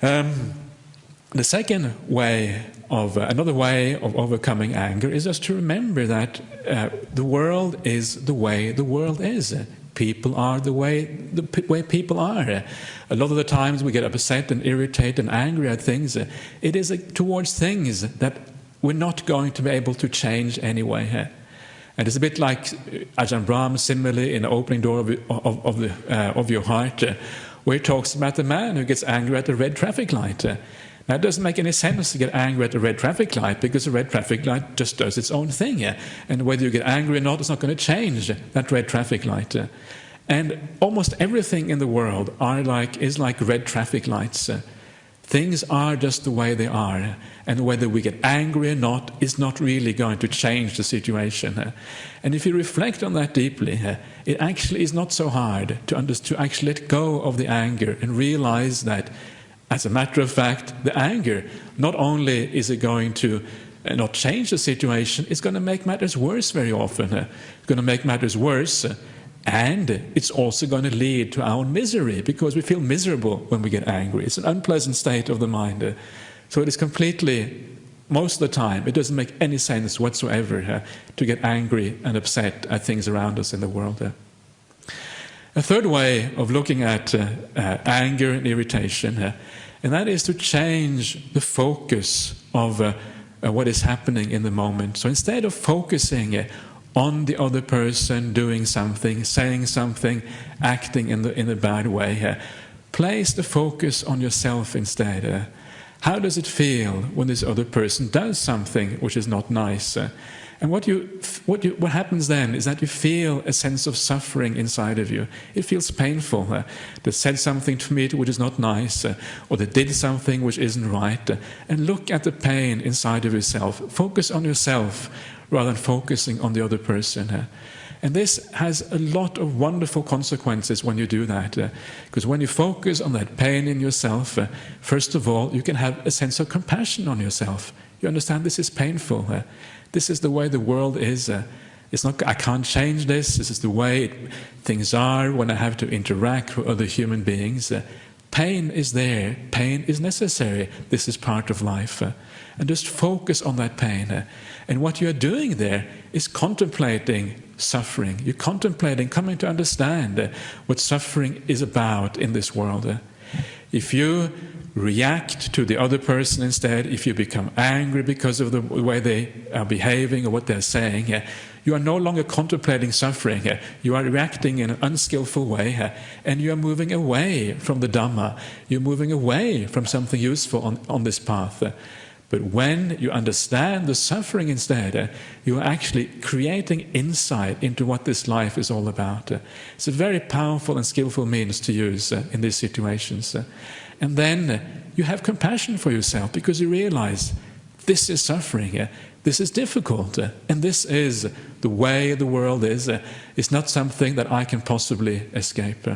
The second way of, another way of overcoming anger is just to remember that the world is the way the world is. People are the way people are. A lot of the times we get upset and irritated and angry at things. It is towards things that we're not going to be able to change anyway. And it's a bit like Ajahn Brahm, similarly, in the opening door of your heart, where he talks about the man who gets angry at the red traffic light. Now, it doesn't make any sense to get angry at the red traffic light, because the red traffic light just does its own thing. And whether you get angry or not, it's not going to change that red traffic light. And almost everything in the world is like red traffic lights. Things are just the way they are, and whether we get angry or not is not really going to change the situation. And if you reflect on that deeply, it actually is not so hard to actually let go of the anger and realize that, as a matter of fact, the anger, not only is it going to not change the situation, it's going to make matters worse very often. It's going to make matters worse, and it's also going to lead to our own misery, because we feel miserable when we get angry. It's an unpleasant state of the mind. So it is completely, most of the time, it doesn't make any sense whatsoever to get angry and upset at things around us in the world. A third way of looking at anger and irritation, and that is to change the focus of what is happening in the moment. So instead of focusing on the other person doing something, saying something, acting in a bad way, place the focus on yourself instead. How does it feel when this other person does something which is not nice? And what happens then is that you feel a sense of suffering inside of you. It feels painful. They said something to me which is not nice, or they did something which isn't right. And look at the pain inside of yourself. Focus on yourself rather than focusing on the other person. And this has a lot of wonderful consequences when you do that. Because when you focus on that pain in yourself, first of all, you can have a sense of compassion on yourself. You understand this is painful. This is the way the world is. It's not, I can't change this. This is the way things are when I have to interact with other human beings. Pain is there. Pain is necessary. This is part of life. And just focus on that pain. And what you're doing there is contemplating suffering. You're contemplating, coming to understand what suffering is about in this world. If you react to the other person instead, if you become angry because of the way they are behaving or what they're saying, you are no longer contemplating suffering. You are reacting in an unskillful way, and you are moving away from the Dhamma. You're moving away from something useful on this path. But when you understand the suffering instead, you are actually creating insight into what this life is all about. It's a very powerful and skillful means to use in these situations. And then you have compassion for yourself, because you realize this is suffering, this is difficult, and this is the way the world is. It's not something that I can possibly escape.